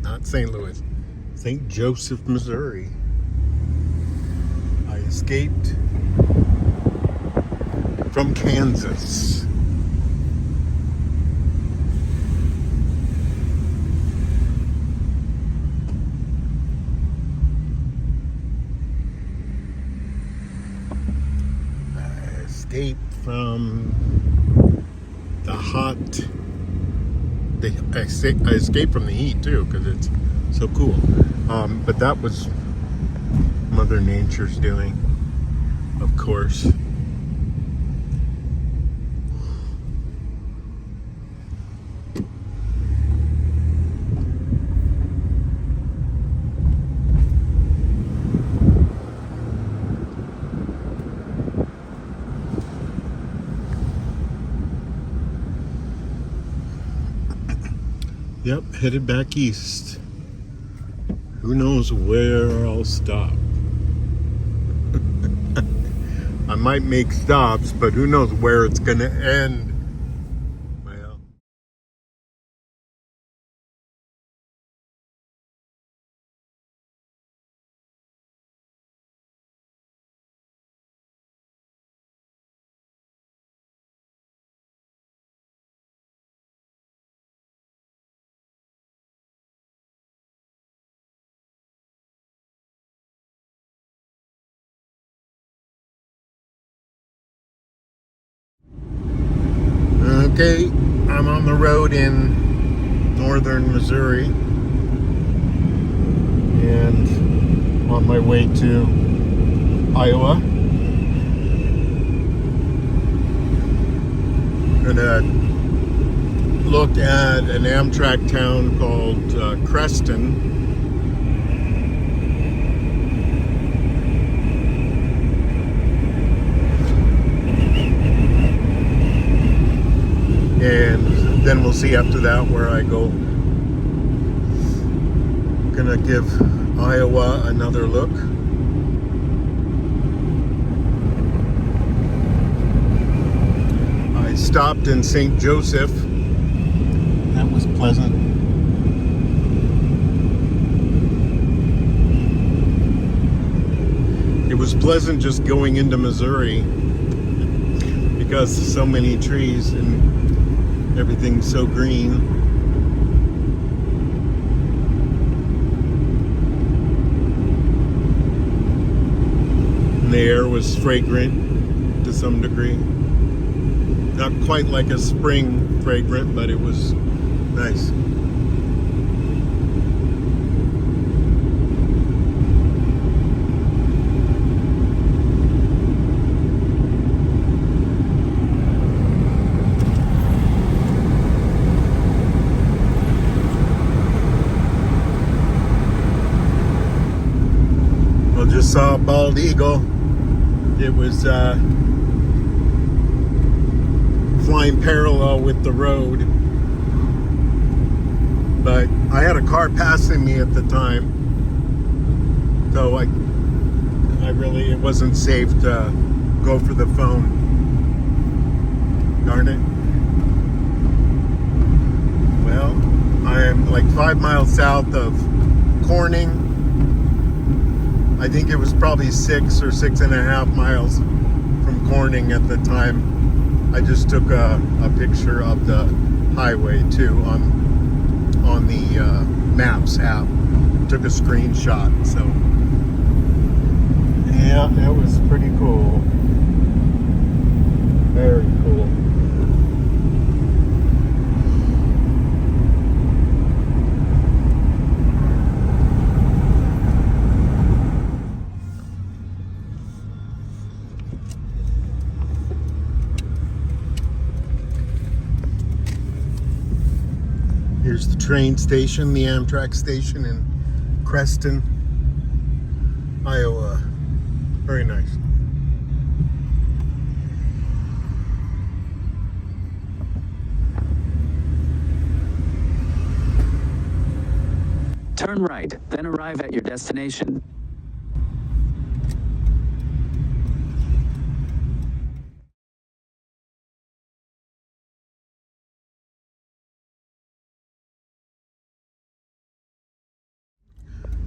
Not St. Louis, St. Joseph, Missouri. I escaped from Kansas. I escaped from the hot. I escaped from the heat too because it's so cool. But that was Mother Nature's doing, of course. Yep, headed back east. Who knows where I'll stop? I might make stops, but who knows where it's gonna end? Well, okay, I'm on the road in northern Missouri and on my way to Iowa. Gonna look at an Amtrak town called Creston. And then we'll see after that where I go. Gonna give Iowa another look. I stopped in St. Joseph. That was pleasant. It was pleasant just going into Missouri because so many trees and everything's so green. And the air was fragrant to some degree. Not quite like a spring fragrant, but it was nice. Just saw a bald eagle. It was flying parallel with the road, but I had a car passing me at the time, so I really, it wasn't safe to go for the phone. Darn it. Well, I am like 5 miles south of Corning. I think it was probably 6 or 6.5 miles from Corning at the time. I just took a picture of the highway too on the Maps app. Took a screenshot. So yeah, it was pretty cool. Very cool. Here's the train station, the Amtrak station in Creston, Iowa. Very nice. Turn right, then arrive at your destination.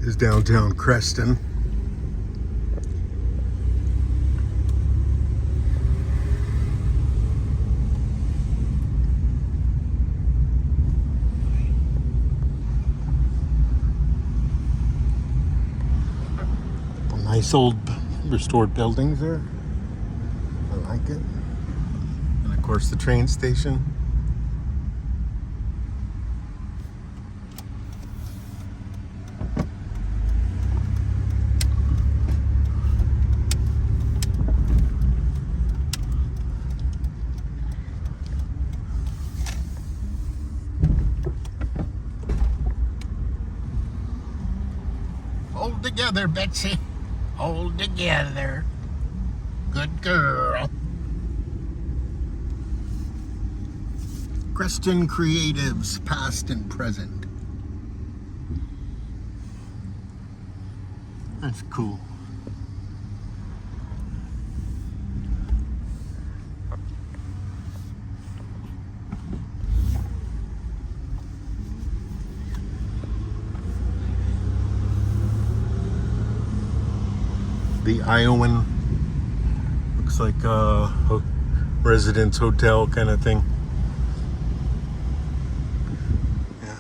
is downtown Creston. Nice old restored buildings there. I like it. And of course the train station. Hold together, Betsy. Hold together. Good girl. Creston Creatives, past and present. That's cool. The Iowan, looks like a residence hotel kind of thing. Yeah.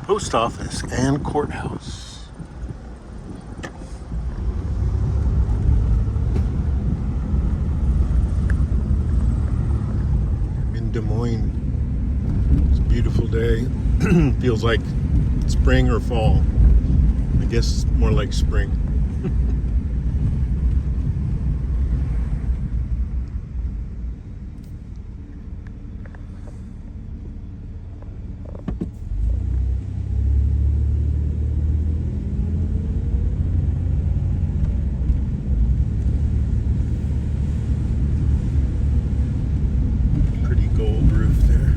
Post office and courthouse. I'm in Des Moines. It's a beautiful day. Feels like spring or fall. I guess more like spring. Pretty gold roof there.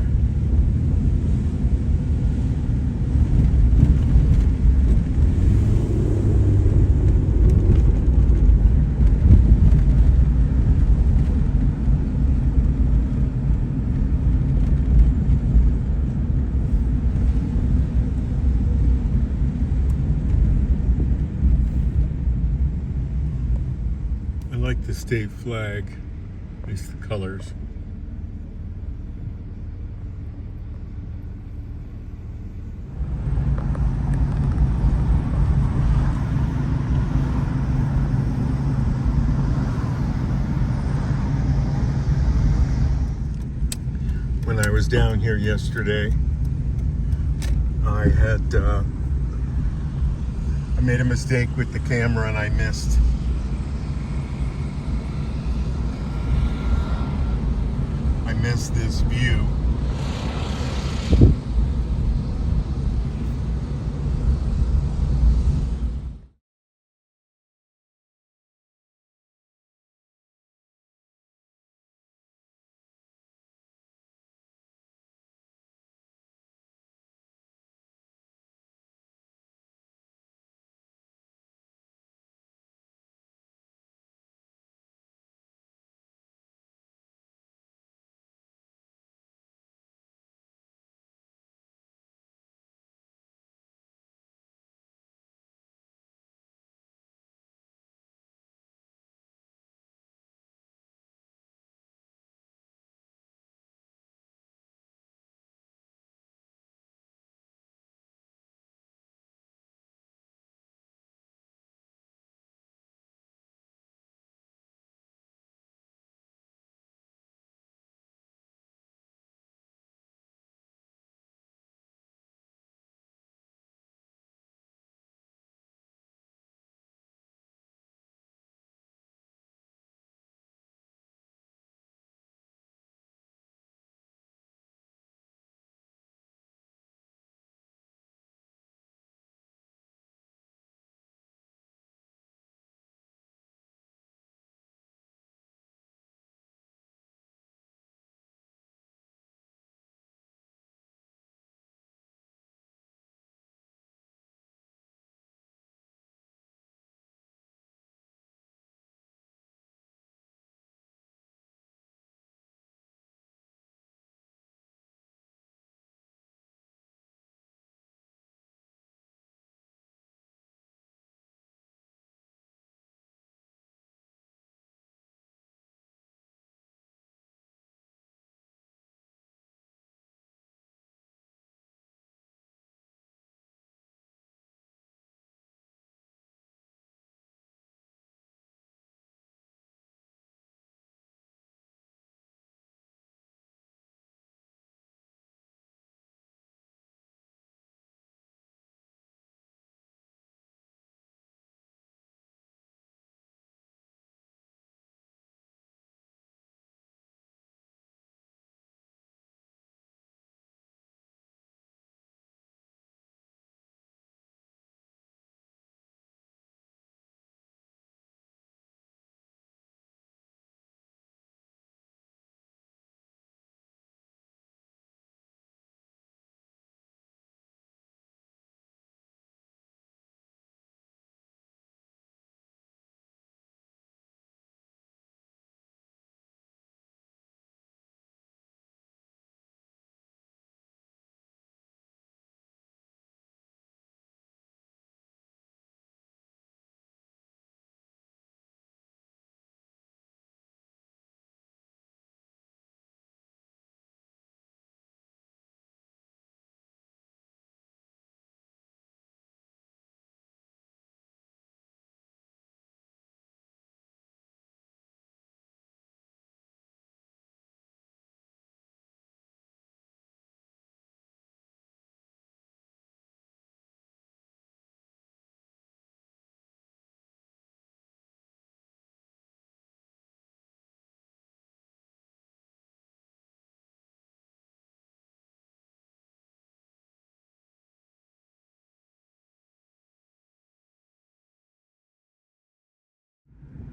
I like the state flag, at least the colors. When I was down here yesterday, I made a mistake with the camera and I missed this view.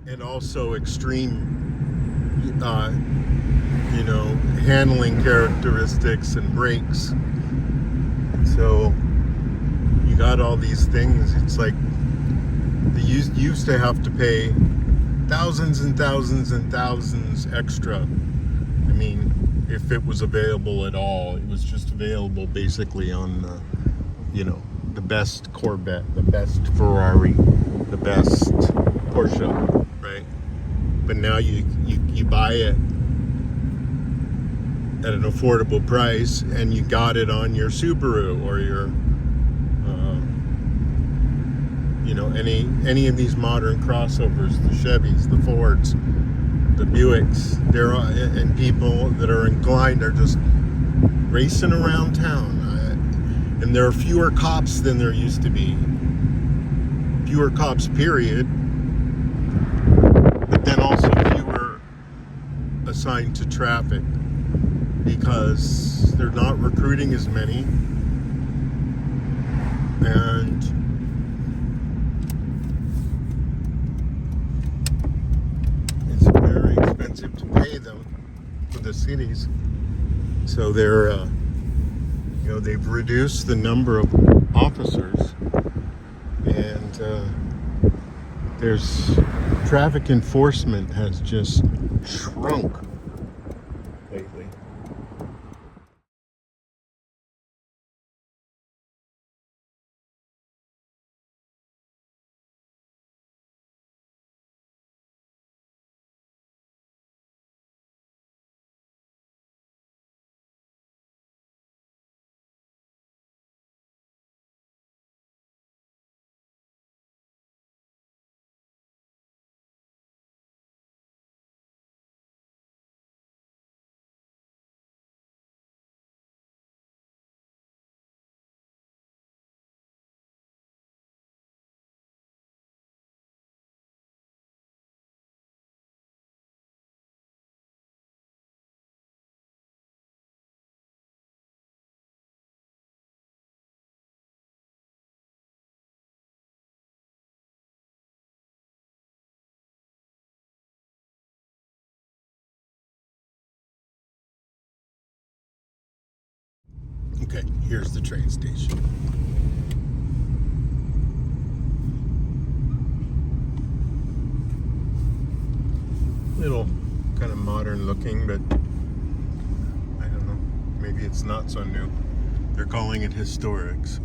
and also extreme, handling characteristics and brakes. So you got all these things. It's like you used to have to pay thousands and thousands and thousands extra. I mean, if it was available at all, it was just available basically on, the best Corvette, the best Ferrari, the best Porsche, right? But now you buy it at an affordable price, and you got it on your Subaru or your, any of these modern crossovers, the Chevys, the Fords, the Buicks. And people that are inclined are just racing around town. And there are fewer cops than there used to be. Fewer cops, period. But then also fewer assigned to traffic, because they're not recruiting as many, and it's very expensive to pay them for the cities. So they've reduced the number of officers, and there's traffic enforcement has just shrunk lately. Okay, here's the train station. Little kind of modern looking, but I don't know. Maybe it's not so new. They're calling it historic, so.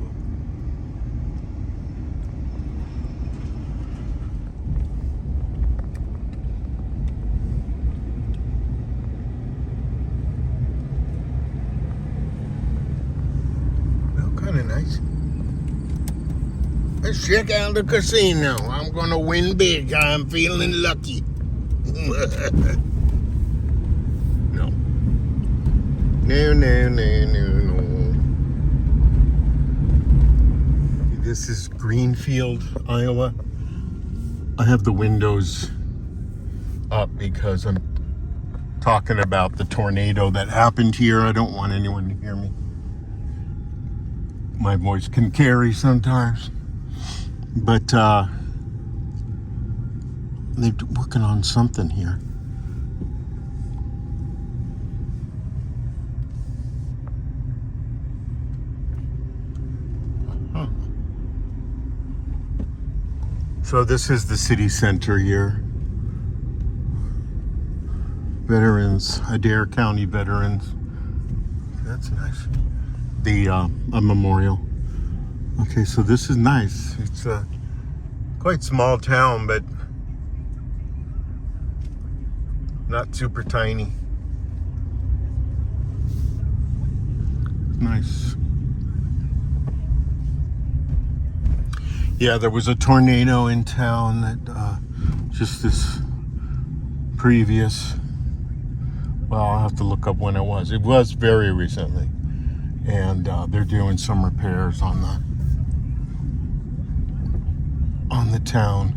Well, kind of nice. Let's check out the casino. I'm gonna win big. I'm feeling lucky. No. No. This is Greenfield, Iowa. I have the windows up because I'm talking about the tornado that happened here. I don't want anyone to hear me. My voice can carry sometimes. But they're working on something here. Huh. So this is the city center here. Veterans, Adair County Veterans. That's nice. A memorial. Okay, so this is nice. It's a quite small town, but not super tiny. Nice. Yeah, there was a tornado in town that just this previous. Well, I'll have to look up when it was. It was very recently, and they're doing some repairs on the town.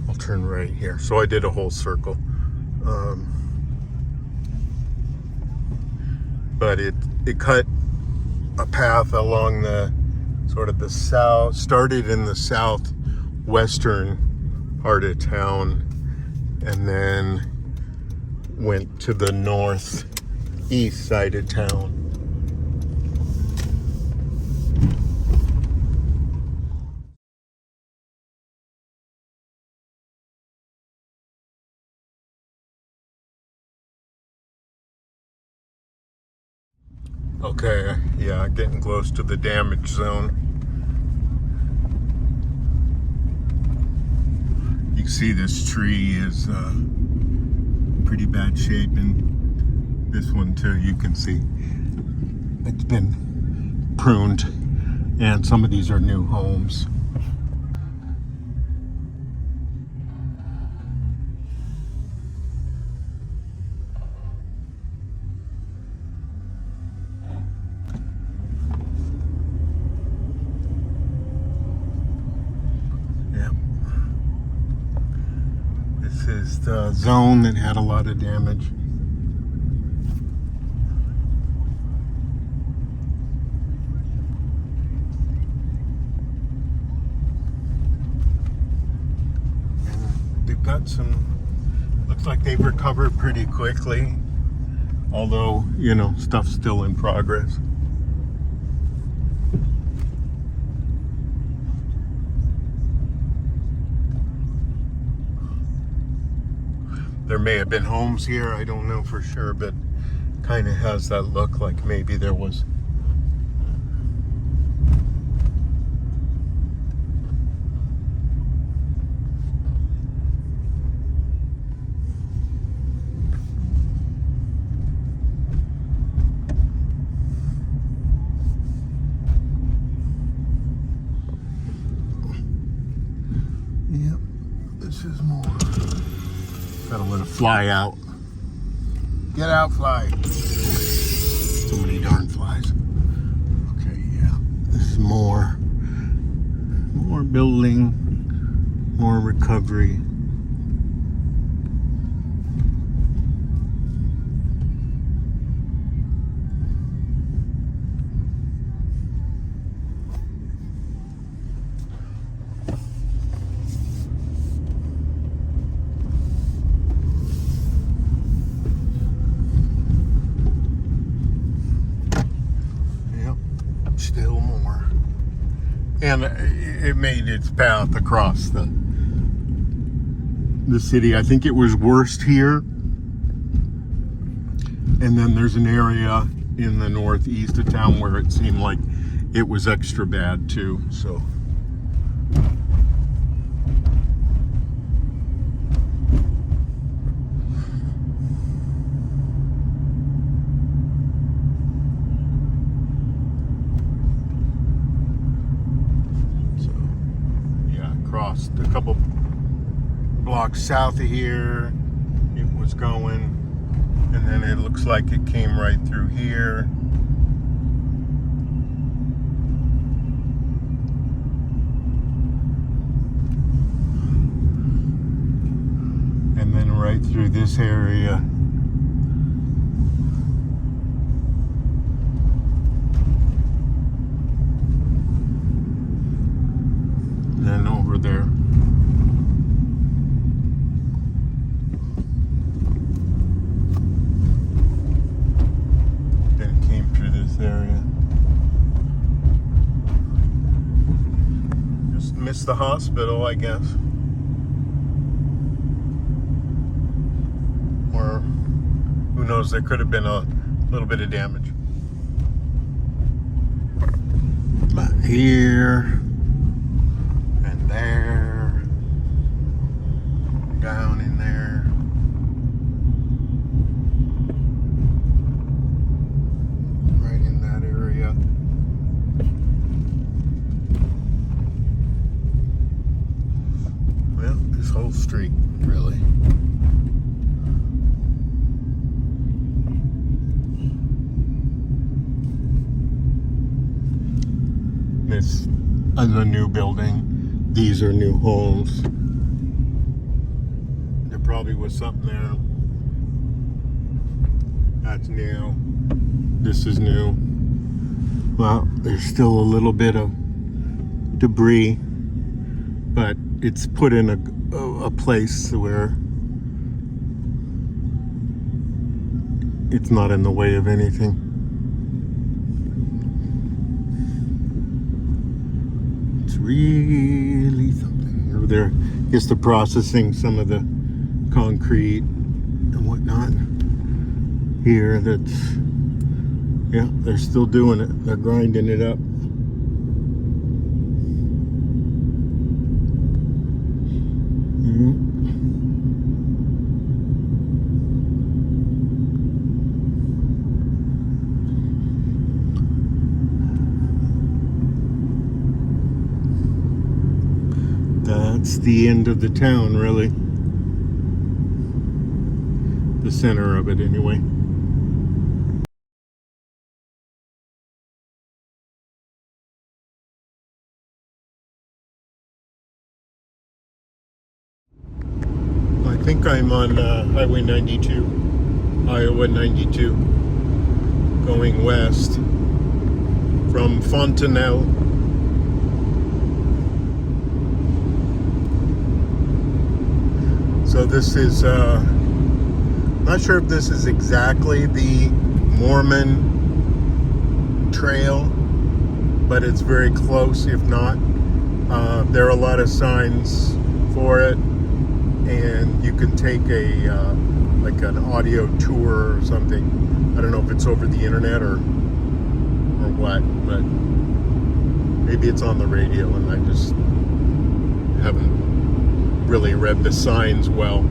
I'll turn right here. So I did a whole circle, but it cut a path along the sort of the south, started in the southwestern part of town and then went to the northeast side of town. Okay, yeah, getting close to the damage zone. You can see this tree is pretty bad shape, and this one too, you can see it's been pruned, and some of these are new homes. This is the zone that had a lot of damage. And they've got some, looks like they've recovered pretty quickly, although, you know, stuff's still in progress. There may have been homes here, I don't know for sure, but kind of has that look like maybe there was. Yep, this is more. Gotta let it fly out. Get out, fly. So many darn flies. Okay, yeah. This is more building, more recovery. Still more. And it made its path across the city. I think it was worst here. And then there's an area in the northeast of town where it seemed like it was extra bad too. So crossed a couple blocks south of here, it was going, and then it looks like it came right through here. And then right through this area. And over there. Then it came through this area. Just missed the hospital, I guess. Or who knows, there could have been a little bit of damage. But here. There, down in there, right in that area. Well, this whole street, really. This is a new building. These are new homes. There probably was something there. That's new. This is new. Well, there's still a little bit of debris, but it's put in a place where it's not in the way of anything. It's really something. Over there, I guess they're processing some of the concrete and whatnot. Here, yeah, they're still doing it. They're grinding it up. That's the end of the town, really. The center of it, anyway. I think I'm on Highway 92, Iowa 92, going west from Fontenelle. So this is, not sure if this is exactly the Mormon trail, but it's very close, if not. There are a lot of signs for it, and you can take like an audio tour or something. I don't know if it's over the internet or what, but maybe it's on the radio and I just haven't really read the signs well.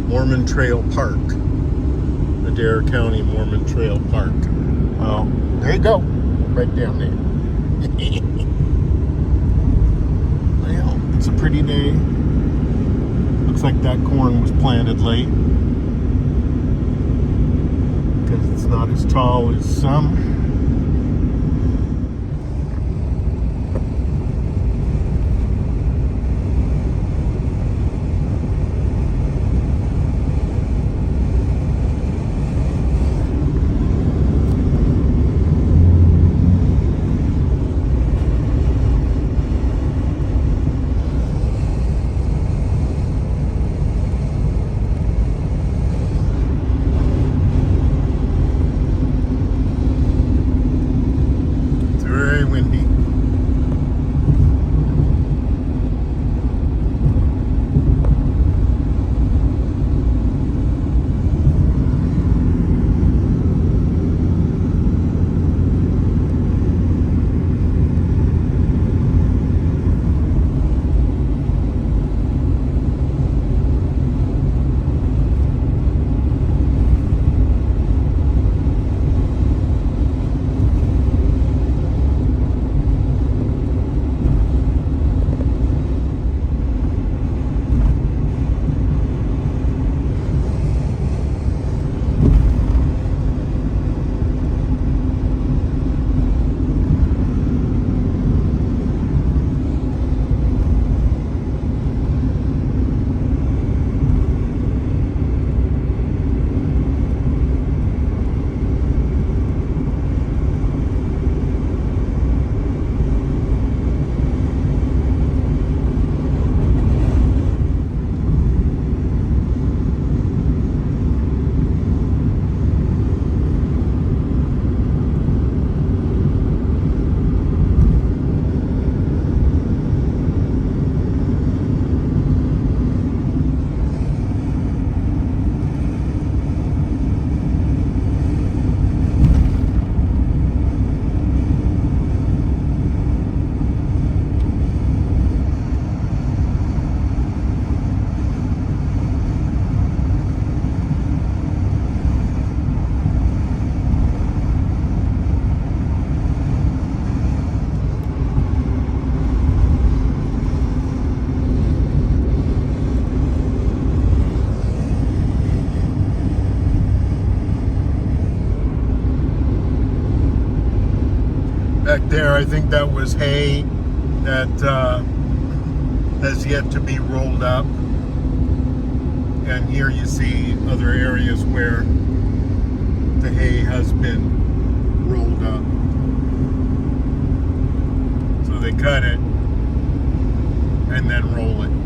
Mormon Trail Park, Adair County Mormon Trail Park. Oh, there you go, right down there. Well, it's a pretty day. Looks like that corn was planted late because it's not as tall as some. Back there, I think that was hay that has yet to be rolled up. And here you see other areas where the hay has been rolled up. So they cut it, and then roll it.